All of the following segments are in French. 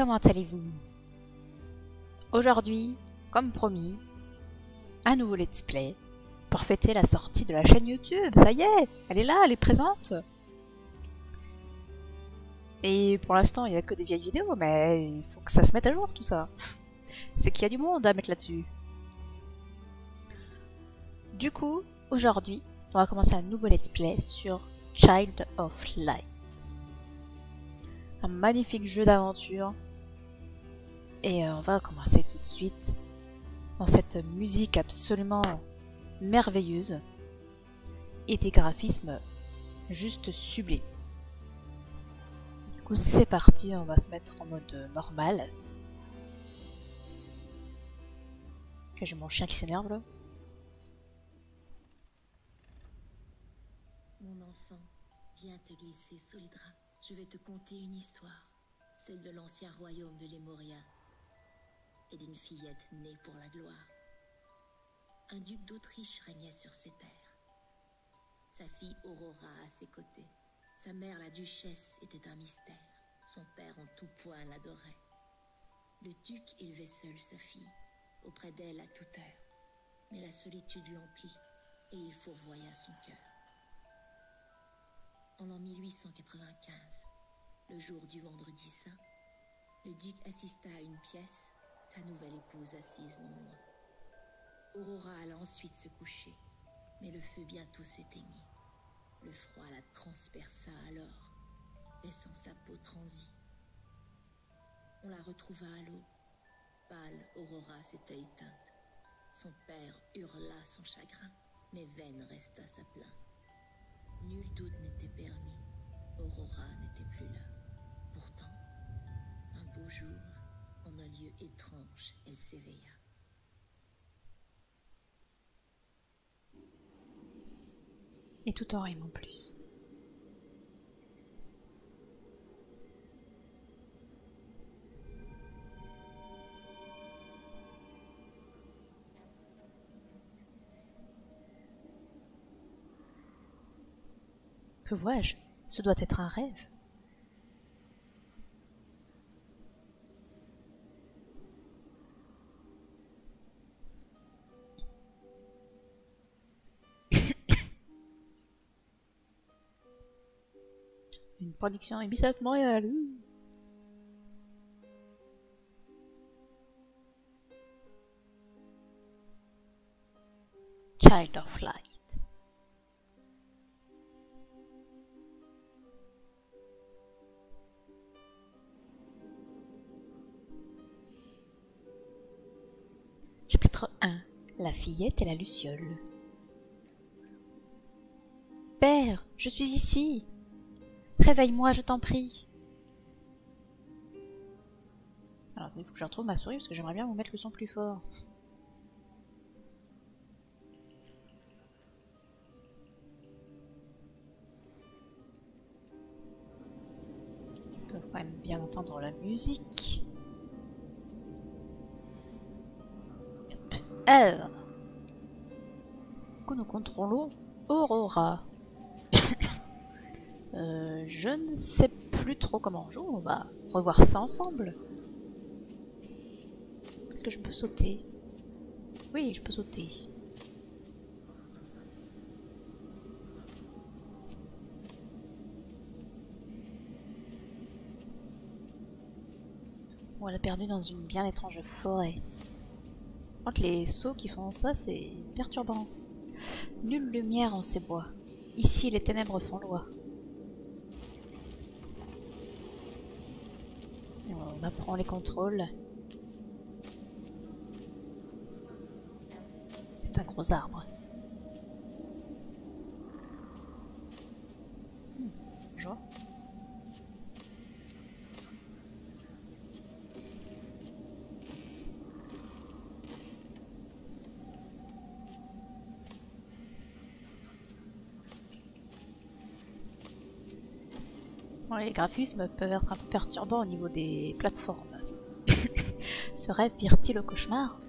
comment allez-vous? Aujourd'hui, comme promis, un nouveau let's play pour fêter la sortie de la chaîne YouTube. Ça y est, elle est là, elle est présente. Et pour l'instant, il n'y a que des vieilles vidéos, mais il faut que ça se mette à jour tout ça. C'est qu'il y a du monde à mettre là-dessus. Du coup, aujourd'hui, on va commencer un nouveau let's play sur Child of Light. Un magnifique jeu d'aventure. Et on va commencer tout de suite dans cette musique absolument merveilleuse et des graphismes juste sublimes. Du coup, c'est parti, on va se mettre en mode normal. Que j'ai mon chien qui s'énerve là. Mon enfant, viens te glisser sous les draps. Je vais te conter une histoire, celle de l'ancien royaume de Lemuria et d'une fillette née pour la gloire. Un duc d'Autriche régnait sur ces terres. Sa fille Aurora à ses côtés. Sa mère, la duchesse, était un mystère. Son père en tout point l'adorait. Le duc élevait seul sa fille, auprès d'elle à toute heure. Mais la solitude l'emplit et il fourvoya son cœur. En l'an 1895, le jour du vendredi saint, le duc assista à une pièce, sa nouvelle épouse assise non loin. Aurora alla ensuite se coucher, mais le feu bientôt s'éteignit. Le froid la transperça alors, laissant sa peau transie. On la retrouva à l'aube. Pâle, Aurora s'était éteinte. Son père hurla son chagrin, mais vaine resta sa plainte. Nul doute n'était permis, Aurora n'était plus là. Pourtant, un beau jour, en un lieu étrange, elle s'éveilla. Et tout en rime en plus. Que vois-je? Ce doit être un rêve. Une production Ubisoft Montréal. Child of Light. Chapitre 1. La fillette et la luciole. Père, je suis ici. Réveille-moi, je t'en prie. Alors, il faut que je retrouve ma souris parce que j'aimerais bien vous mettre le son plus fort. On peut quand même bien entendre la musique. Alors, du coup, nous contrôlons Aurora. Je ne sais plus trop comment on joue, on va revoir ça ensemble. Est-ce que je peux sauter? Oui, je peux sauter. On l'a perdu dans une bien étrange forêt. Entre les sauts qui font ça, c'est perturbant. Nulle lumière en ces bois. Ici, les ténèbres font loi. On apprend les contrôles. C'est un gros arbre. Bonjour. Bon, les graphismes peuvent être un peu perturbants au niveau des plateformes. Ce rêve vire-t-il au cauchemar?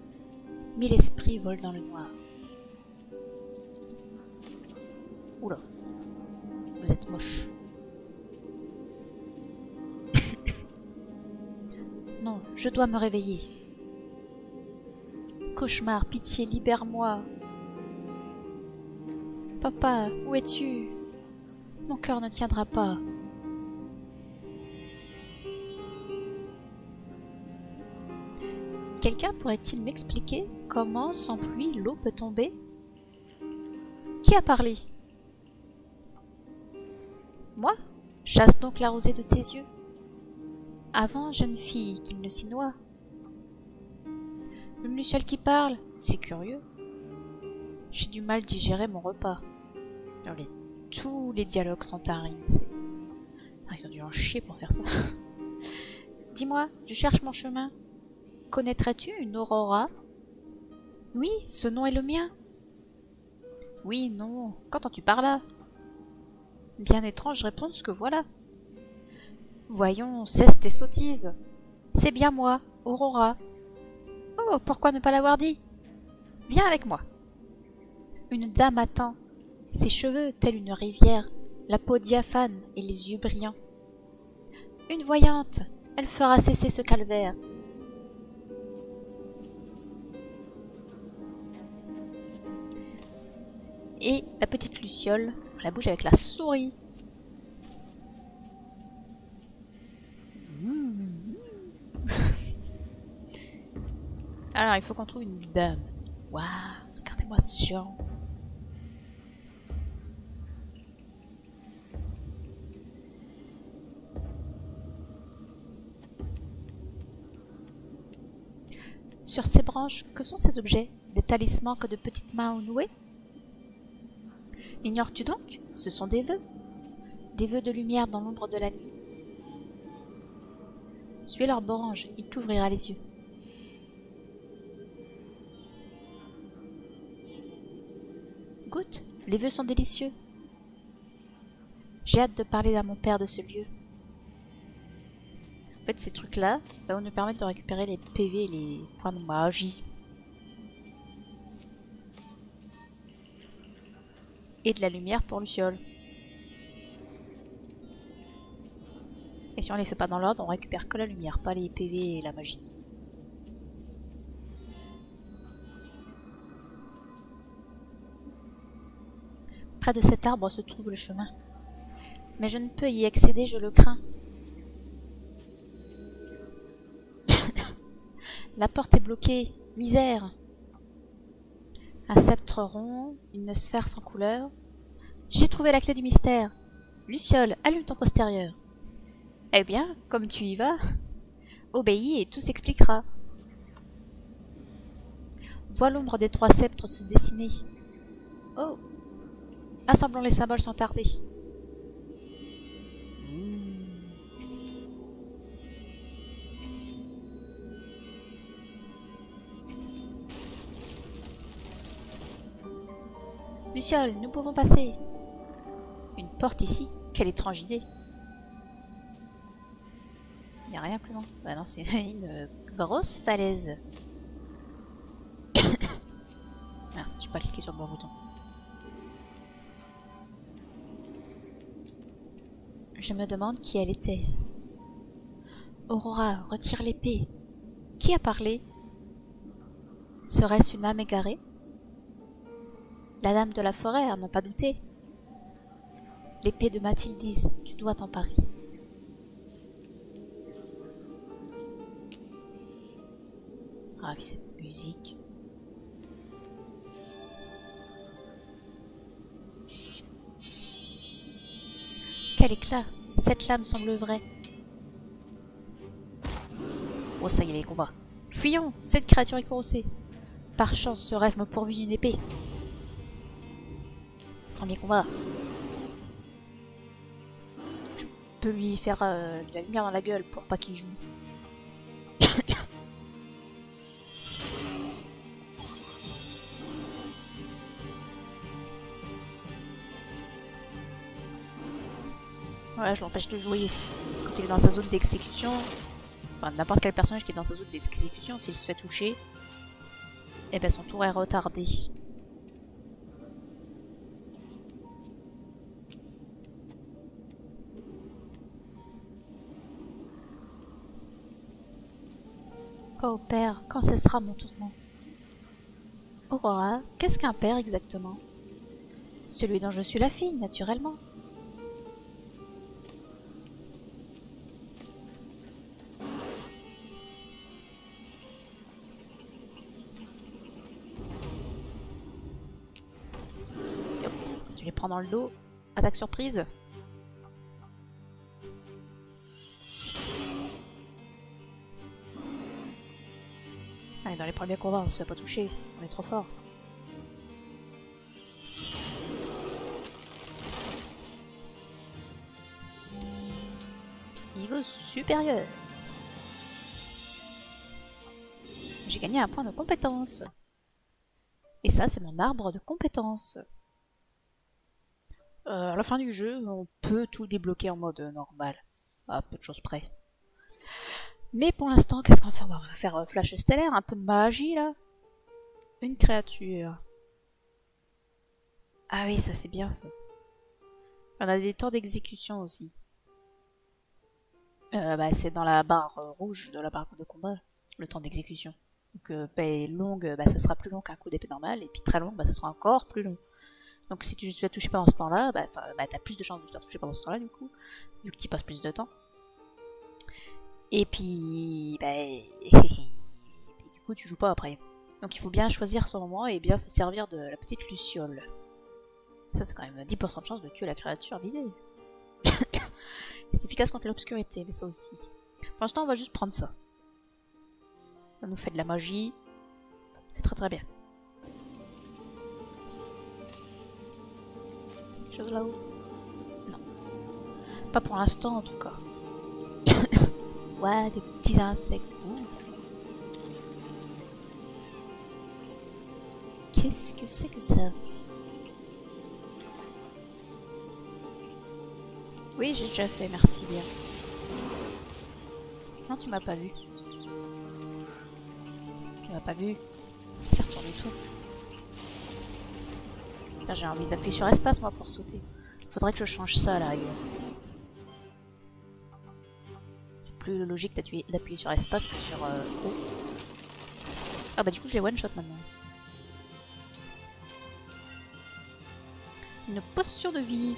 Mille esprits volent dans le noir. Oula, vous êtes moche. Je dois me réveiller. Cauchemar, pitié, libère-moi. Papa, où es-tu? Mon cœur ne tiendra pas. Quelqu'un pourrait-il m'expliquer comment sans pluie l'eau peut tomber? Qui a parlé? Moi? Chasse donc la rosée de tes yeux. Avant, jeune fille, qu'il ne s'y noie. Une luciole qui parle, c'est curieux. J'ai du mal digérer mon repas. Tous les dialogues sont tariques. Ils ont dû en chier pour faire ça. Dis-moi, je cherche mon chemin. Connaîtrais-tu une Aurora? Oui, ce nom est le mien. Oui, non, qu'entends-tu par là? Bien étrange réponse que voilà. Voyons, cesse tes sottises. C'est bien moi, Aurora. Oh, pourquoi ne pas l'avoir dit? Viens avec moi. Une dame attend, ses cheveux tels une rivière, la peau diaphane et les yeux brillants. Une voyante, elle fera cesser ce calvaire. Et la petite luciole, on la bouge avec la souris. Alors, il faut qu'on trouve une dame. Waouh, regardez-moi ce géant. Sur ces branches, que sont ces objets? Des talismans que de petites mains ont noués? Ignores-tu donc? Ce sont des vœux. Des vœux de lumière dans l'ombre de la nuit. Suis leur orange, il t'ouvrira les yeux. Goûte, les vœux sont délicieux. J'ai hâte de parler à mon père de ce lieu. En fait, ces trucs-là, ça va nous permettre de récupérer les PV et les points de magie. Et de la lumière pour Luciole. Et si on les fait pas dans l'ordre, on récupère que la lumière, pas les PV et la magie. Près de cet arbre se trouve le chemin. Mais je ne peux y accéder, je le crains. La porte est bloquée. Misère. Un sceptre rond, une sphère sans couleur. J'ai trouvé la clé du mystère. Luciole, allume ton postérieur. Eh bien, comme tu y vas, obéis et tout s'expliquera. Vois l'ombre des 3 sceptres se dessiner. Oh! Assemblons les symboles sans tarder. Luciole, nous pouvons passer. Une porte ici? Quelle étrange idée. Il n'y a rien plus loin. Bah non, c'est une grosse falaise. Merci, je n'ai pas cliqué sur le bon bouton. Je me demande qui elle était. Aurora, retire l'épée. Qui a parlé? Serait-ce une âme égarée? La dame de la forêt, à n'en pas douter. L'épée de Mathildis, tu dois t'emparer. Ah oui, cette musique. Quel éclat! Cette lame semble vraie. Oh, ça y est, les combats. Fuyons! Cette créature est courroucée. Par chance, ce rêve me pourvu d'une épée. Premier combat. Je peux lui faire de la lumière dans la gueule pour pas qu'il joue. Voilà, je l'empêche de jouer. Quand il est dans sa zone d'exécution, enfin n'importe quel personnage qui est dans sa zone d'exécution, s'il se fait toucher, eh ben son tour est retardé. Oh père, quand cessera mon tourment? Aurora, qu'est-ce qu'un père exactement? Celui dont je suis la fille, naturellement. Hop, tu les prends dans le dos. Attaque surprise. Allez, dans les premiers combats, on se fait pas toucher. On est trop fort. Niveau supérieur. J'ai gagné un point de compétence. Et ça, c'est mon arbre de compétences. À la fin du jeu, on peut tout débloquer en mode normal. À peu de choses près. Mais pour l'instant, qu'est-ce qu'on va faire? On va faire flash stellaire, un peu de magie là. Une créature. Ah oui, ça c'est bien ça. On a des temps d'exécution aussi. C'est dans la barre rouge de la barre de combat, le temps d'exécution. Donc longue, ça sera plus long qu'un coup d'épée normal, et puis très long, ça sera encore plus long. Donc si tu te fais toucher pendant ce temps-là, t'as plus de chances de te faire toucher pendant ce temps-là du coup, vu que tu passes plus de temps. Et puis, du coup tu joues pas après. Donc il faut bien choisir son moment et bien se servir de la petite luciole. Ça c'est quand même 10% de chance de tuer la créature visée. C'est efficace contre l'obscurité, mais ça aussi. Pour l'instant on va juste prendre ça. Ça nous fait de la magie. C'est très très bien. Quelque chose là-haut? Non. Pas pour l'instant en tout cas. Ouais, des petits insectes. Qu'est-ce que c'est que ça? Oui, j'ai déjà fait, merci bien. Non, tu m'as pas vu. Tu m'as pas vu. C'est retourné tout. Putain, j'ai envie d'appuyer sur espace moi pour sauter. Faudrait que je change ça là. C'est plus logique d'appuyer sur espace que sur O. Ah bah du coup je les one shot maintenant. Une potion de vie.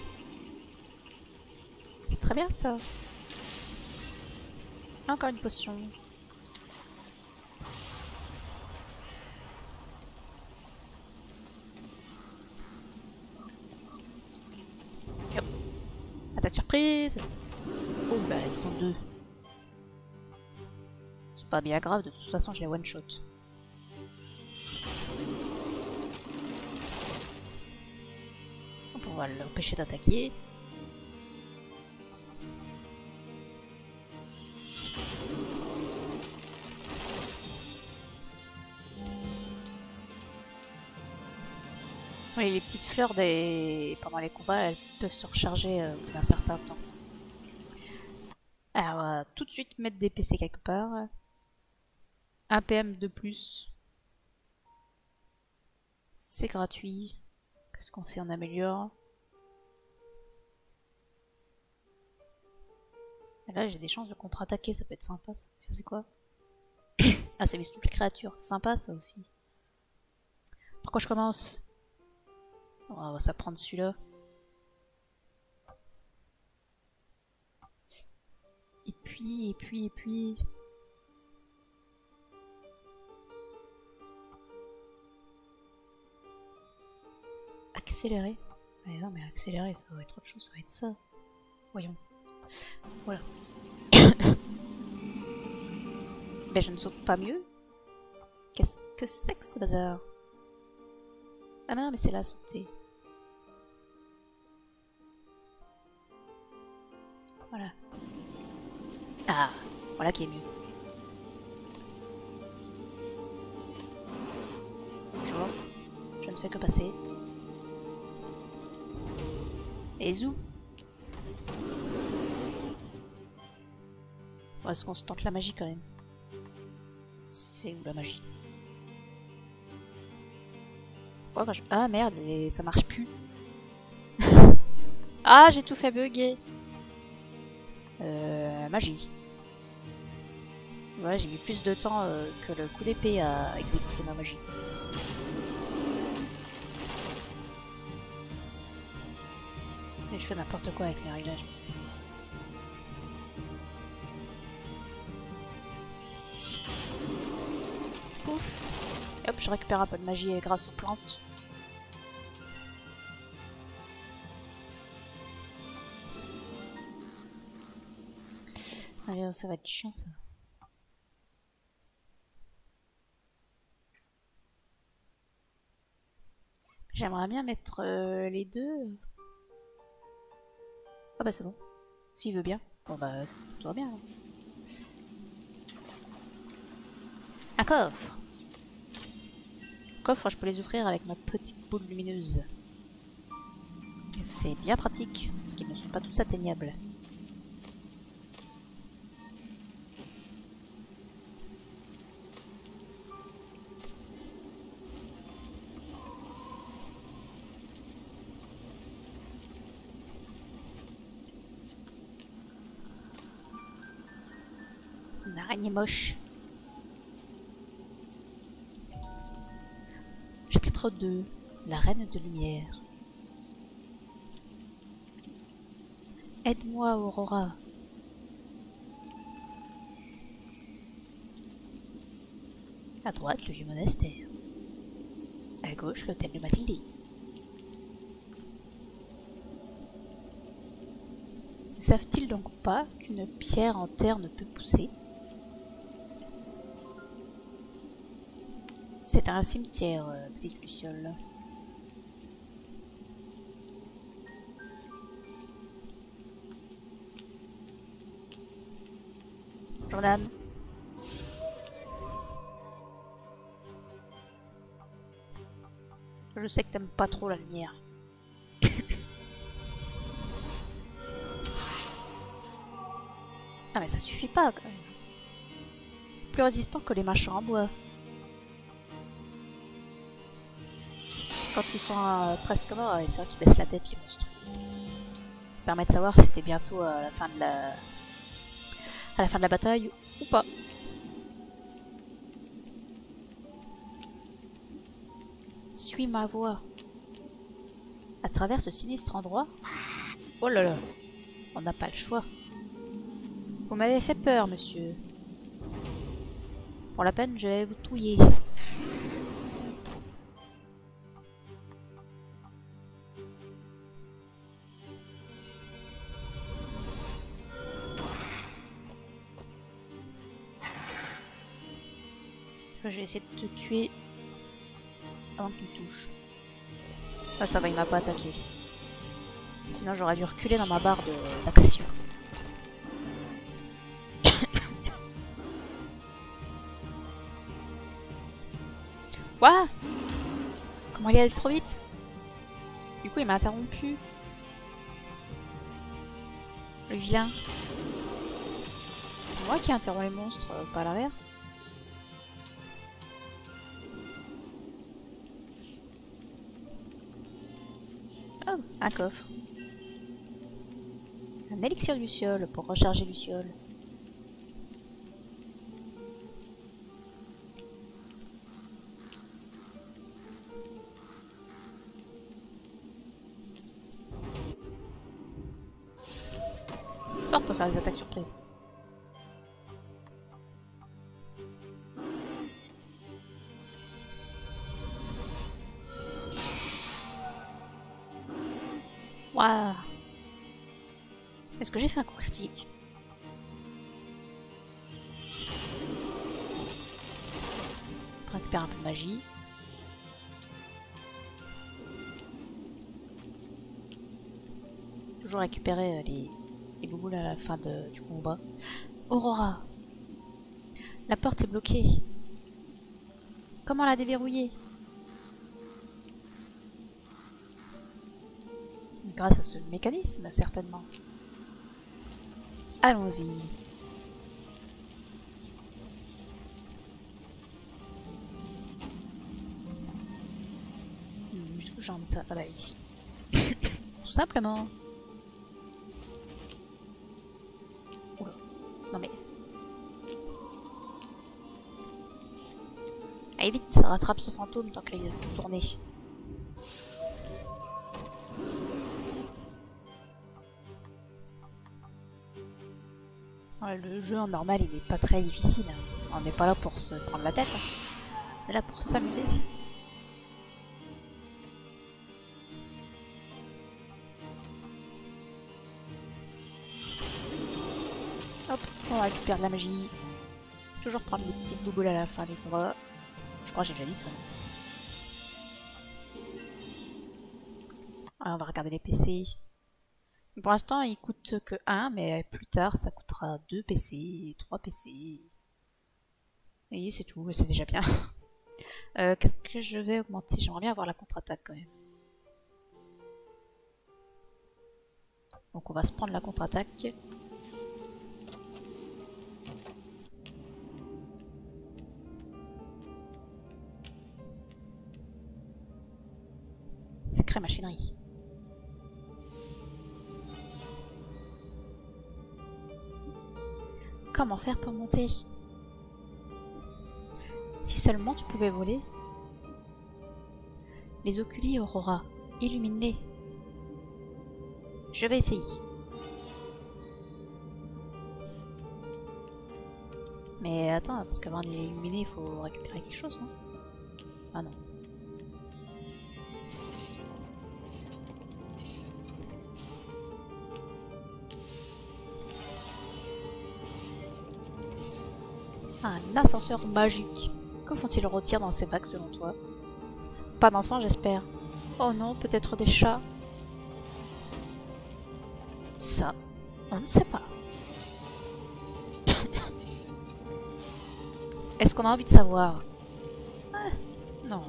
C'est très bien ça. Encore une potion. Hop. Attaque surprise. Oh bah ils sont deux. C'est pas bien grave, de toute façon je les one shot. On va l'empêcher d'attaquer. Oui, les petites fleurs pendant les combats, elles peuvent se recharger au bout d'un certain temps. Alors, on va tout de suite mettre des PC quelque part. 1 PM de plus. C'est gratuit. Qu'est-ce qu'on fait? On améliore. Et là, j'ai des chances de contre-attaquer, ça peut être sympa. Ça, c'est quoi? Ah, ça vise toutes les créatures. C'est sympa, ça aussi. Par quoi je commence? On va s'apprendre celui-là. Et puis... Accélérer. Mais non, mais accélérer, ça va être autre chose, ça va être ça. Voyons. Voilà. Ben, je ne saute pas mieux. Qu'est-ce que c'est que ce bazar? Ah non, mais c'est là, sauter. Voilà. Ah, voilà qui est mieux. Tu vois, je ne fais que passer. Et zou. Bon, est-ce qu'on se tente la magie quand même? C'est où la magie? Pourquoi quand je... Ah merde, ça marche plus. Ah, j'ai tout fait bugger. Magie. Voilà, j'ai mis plus de temps que le coup d'épée à exécuter ma magie. Et je fais n'importe quoi avec mes réglages. Pouf! Et hop, je récupère un peu de magie grâce aux plantes. Allez, ça va être chiant ça. J'aimerais bien mettre les deux. Ah bah c'est bon. S'il veut bien. Bon bah tout va bien. Hein. Un coffre. Coffre, je peux les ouvrir avec ma petite boule lumineuse. C'est bien pratique, parce qu'ils ne sont pas tous atteignables. Une araignée moche. Chapitre 2. La reine de lumière. Aide-moi, Aurora. À droite, le vieux monastère. À gauche, l'hôtel de Mathildis. Ne savent-ils donc pas qu'une pierre en terre ne peut pousser? C'est un cimetière, petite Luciole. Bonjour dame. Je sais que t'aimes pas trop la lumière. Ah mais ça suffit pas quand même. Plus résistant que les machins en bois. Quand ils sont presque morts, c'est vrai qu'ils baissent la tête les monstres. Ça permet de savoir si c'était bientôt à la fin de la bataille ou pas. Suis ma voie. À travers ce sinistre endroit. Oh là là, on n'a pas le choix. Vous m'avez fait peur, monsieur. Pour la peine, je vais vous touiller. Je vais essayer de te tuer avant que tu me touches. Ah ça va, il m'a pas attaqué. Sinon j'aurais dû reculer dans ma barre d'action. Quoi? Comment il est allé trop vite? Du coup il m'a interrompu. Le vilain. C'est moi qui interromps les monstres, pas l'inverse. Oh, un coffre. Un élixir Luciole pour recharger Luciole. Ça, on peut faire des attaques surprises. Waouh! Est-ce que j'ai fait un coup critique? On récupère un peu de magie. Toujours récupérer les bouboules à la fin du combat. Aurora! La porte est bloquée. Comment la déverrouiller? Grâce à ce mécanisme, certainement. Allons-y. Jusqu'où j'emmène ça? Ah bah ici. Tout simplement. Oula. Non mais... Allez vite, rattrape ce fantôme tant qu'il a tout tourné. Ouais, le jeu en normal il est pas très difficile. On n'est pas là pour se prendre la tête. On est là pour s'amuser. Hop, on récupère de la magie. Toujours prendre des petites bouboules à la fin des combats. Je crois que j'ai déjà dit ça. Alors, on va regarder les PC. Pour l'instant, il coûte que 1, mais plus tard, ça coûtera 2 PC, 3 PC. Et c'est tout, c'est déjà bien. Qu'est-ce que je vais augmenter? J'aimerais bien avoir la contre-attaque quand même. Donc on va se prendre la contre-attaque. Sacrée machinerie. Comment faire pour monter? Si seulement tu pouvais voler. Les oculi Aurora, illumine-les. Je vais essayer. Mais attends, parce qu'avant de les illuminer, il faut récupérer quelque chose, non? Ah non. Un ascenseur magique. Que font-ils rôtir dans ces bacs selon toi? Pas d'enfants, j'espère. Oh non, peut-être des chats. Ça, on ne sait pas. Est-ce qu'on a envie de savoir? Non.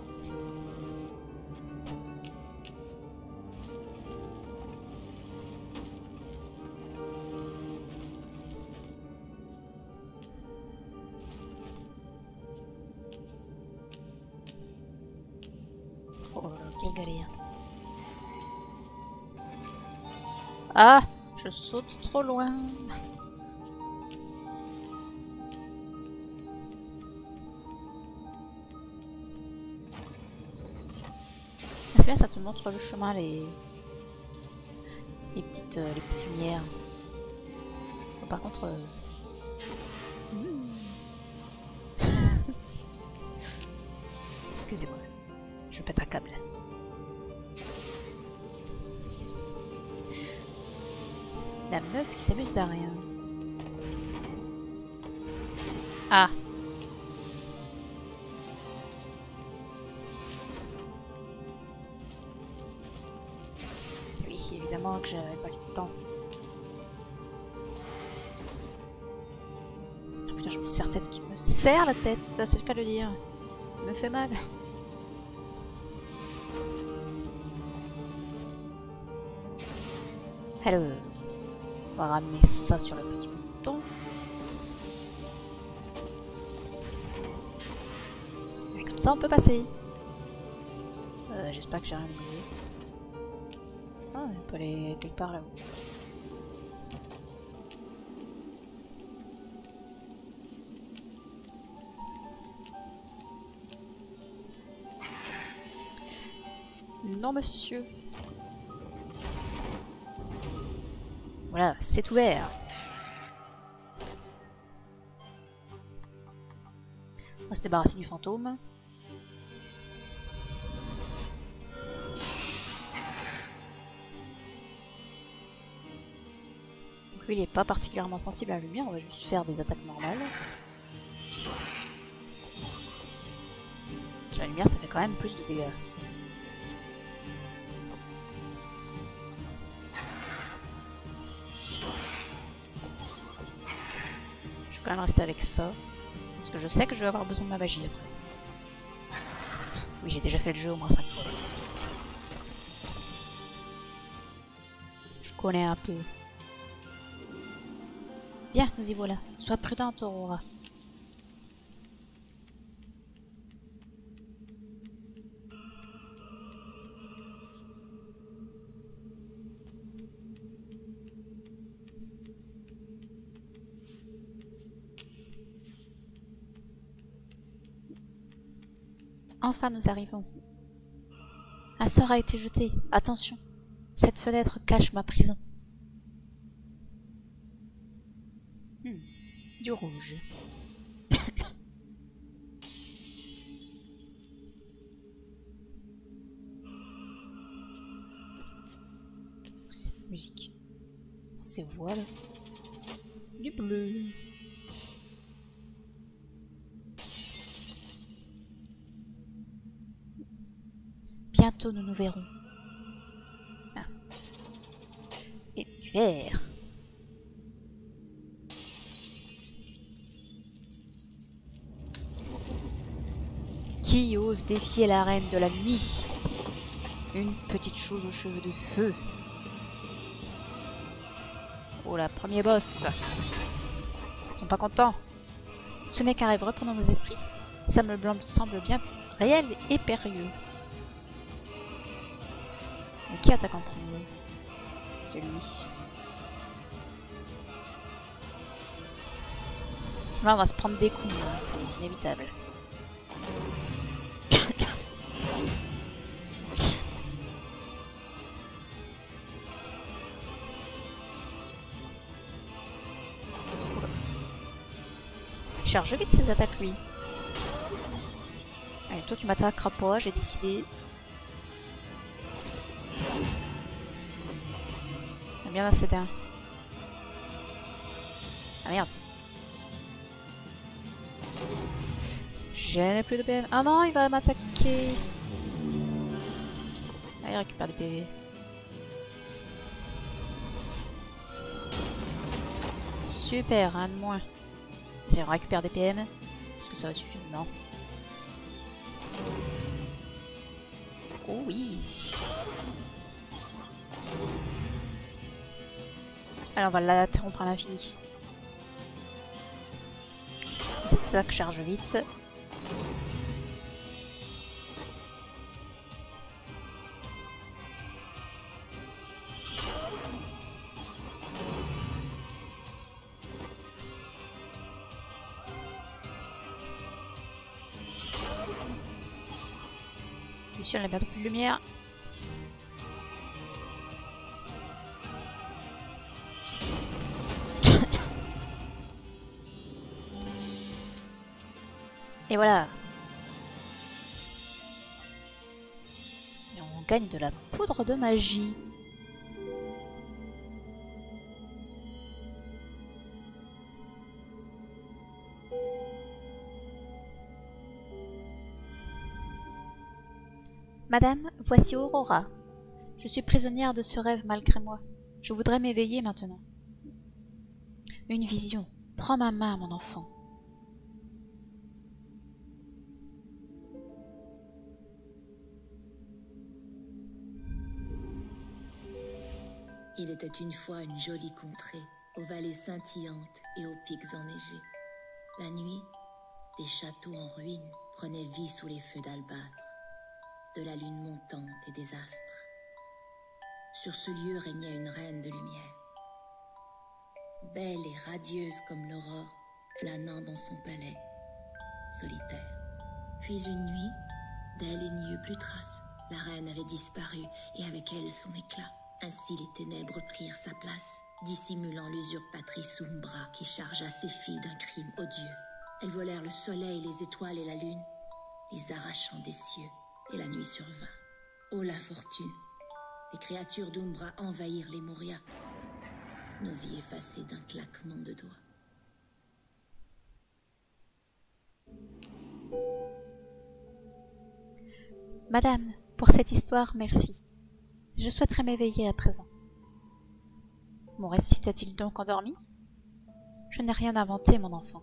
Oh, quelle galère. Ah, je saute trop loin. C'est bien, ça te montre le chemin, les petites lumières. Bon, par contre... Excusez-moi, je pète un câble. La meuf qui s'amuse d'un rien. Ah. Oui, évidemment que j'avais pas le temps. Oh putain, je me serre la tête qui me serre la tête, c'est le cas de le dire. Ça me fait mal. Alors, on va ramener ça sur le petit bouton. Et comme ça, on peut passer. J'espère que j'ai rien oublié. Ah, on peut aller quelque part là-haut. Non, monsieur. Voilà, c'est ouvert. On va se débarrasser du fantôme. Donc lui, il n'est pas particulièrement sensible à la lumière, on va juste faire des attaques normales. La lumière, ça fait quand même plus de dégâts. Je vais quand même rester avec ça. Parce que je sais que je vais avoir besoin de ma magie après. Oui, j'ai déjà fait le jeu au moins 5 fois. Je connais un peu. Bien, nous y voilà. Sois prudente, Aurora. Enfin, nous arrivons. Un sort a été jeté. Attention, cette fenêtre cache ma prison. Du rouge. Cette musique. Ces voiles. Du bleu. Bientôt nous nous verrons. Merci. Et du vert. Qui ose défier la reine de la nuit? Une petite chose aux cheveux de feu. Oh là, premier boss. Ils sont pas contents. Ce n'est qu'un rêve reprenant nos esprits. Sam Blanc semble bien réel et périlleux. Mais qui attaque en premier? C'est lui. Là, on va se prendre des coups, hein. C'est inévitable. Il charge vite ses attaques, lui. Allez, toi, tu m'attaqueras pas, j'ai décidé. Il y a bien assez d'un. Ah merde. Je n'ai plus de PV. Ah non, il va m'attaquer. Ah, il récupère des PV. Super, un de moins. Si on récupère des PM, est-ce que ça va suffire? Non. Oh oui. Alors on va l'interrompre à l'infini. Cette attaque charge vite. Monsieur, elle a bientôt plus de lumière. Et voilà. Et on gagne de la poudre de magie. Madame, voici Aurora. Je suis prisonnière de ce rêve malgré moi. Je voudrais m'éveiller maintenant. Une vision. Prends ma main, mon enfant. Il était une fois une jolie contrée, aux vallées scintillantes et aux pics enneigés. La nuit, des châteaux en ruine prenaient vie sous les feux d'albâtre, de la lune montante et des astres. Sur ce lieu régnait une reine de lumière, belle et radieuse comme l'aurore, planant dans son palais, solitaire. Puis une nuit, d'elle il n'y eut plus trace. La reine avait disparu et avec elle son éclat. Ainsi les ténèbres prirent sa place, dissimulant l'usurpatrice Umbra qui chargea ses filles d'un crime odieux. Elles volèrent le soleil, les étoiles et la lune, les arrachant des cieux, et la nuit survint. Ô la fortune! Les créatures d'Umbra envahirent les Moria, nos vies effacées d'un claquement de doigts. Madame, pour cette histoire, merci. Je souhaiterais m'éveiller à présent. Mon récit a-t-il donc endormi? Je n'ai rien inventé, mon enfant.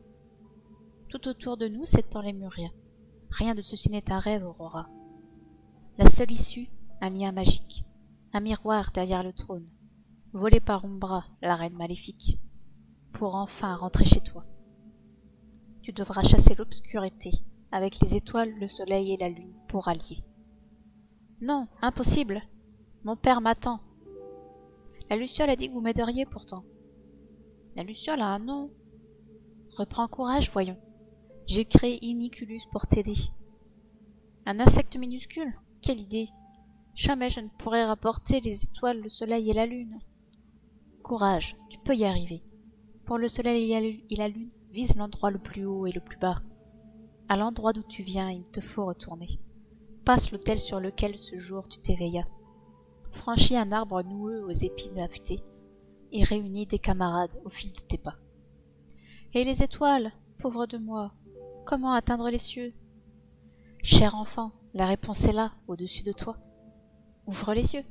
Tout autour de nous s'étend les Muria. Rien de ceci n'est un rêve, Aurora. La seule issue, un lien magique, un miroir derrière le trône, volé par Umbra, la reine maléfique, pour enfin rentrer chez toi. Tu devras chasser l'obscurité, avec les étoiles, le soleil et la lune pour allier. Non, impossible. Mon père m'attend. La Luciole a dit que vous m'aideriez pourtant. La Luciole a un nom. Reprends courage, voyons. J'ai créé Iniculus pour t'aider. Un insecte minuscule? Quelle idée! Jamais je ne pourrais rapporter les étoiles, le soleil et la lune. Courage, tu peux y arriver. Pour le soleil et la lune, vise l'endroit le plus haut et le plus bas. À l'endroit d'où tu viens, il te faut retourner. Passe l'autel sur lequel ce jour tu t'éveillas. Franchis un arbre noueux aux épines affûtées et réunis des camarades au fil de tes pas. Et les étoiles, pauvre de moi, comment atteindre les cieux? Cher enfant, la réponse est là, au-dessus de toi. Ouvre les yeux.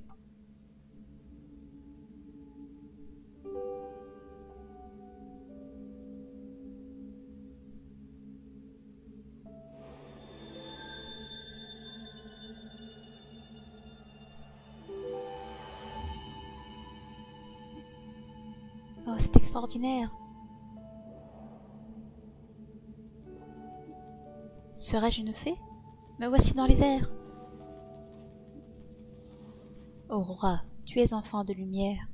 Oh, c'est extraordinaire. Serais-je une fée? Me voici dans les airs. Aurora, tu es enfant de lumière.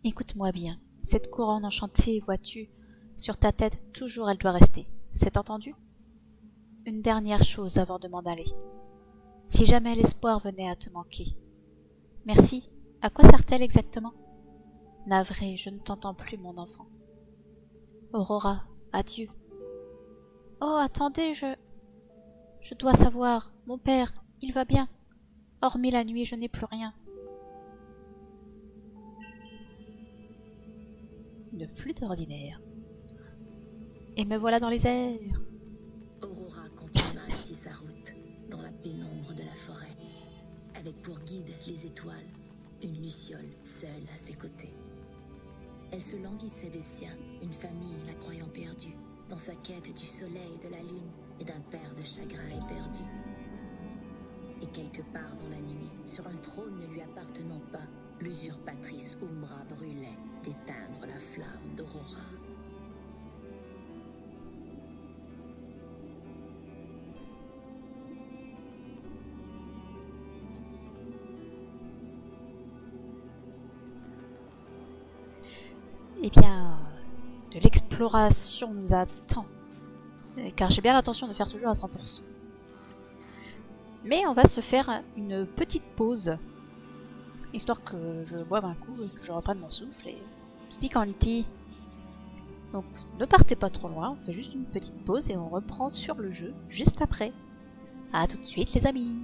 Écoute-moi bien. Cette couronne enchantée, vois-tu, sur ta tête, toujours elle doit rester. C'est entendu? Une dernière chose avant de m'en aller. Si jamais l'espoir venait à te manquer. Merci. À quoi sert-elle exactement? Navré, je ne t'entends plus, mon enfant. Aurora, adieu. Oh, attendez, je dois savoir. Mon père, il va bien. Hormis la nuit, je n'ai plus rien. Une flûte ordinaire. Et me voilà dans les airs. Aurora continua ainsi sa route, dans la pénombre de la forêt, avec pour guide les étoiles, une luciole seule à ses côtés. Elle se languissait des siens, une famille la croyant perdue, dans sa quête du soleil et de la lune et d'un père de chagrin éperdu. Et quelque part dans la nuit, sur un trône ne lui appartenant pas, l'usurpatrice Umbra brûlait d'éteindre la flamme d'Aurora. Eh bien, de l'exploration nous attend. Car j'ai bien l'intention de faire ce jeu à 100%. Mais on va se faire une petite pause. Histoire que je boive un coup et que je reprenne mon souffle. Et tutti quanti. Donc ne partez pas trop loin, on fait juste une petite pause et on reprend sur le jeu juste après. A tout de suite les amis!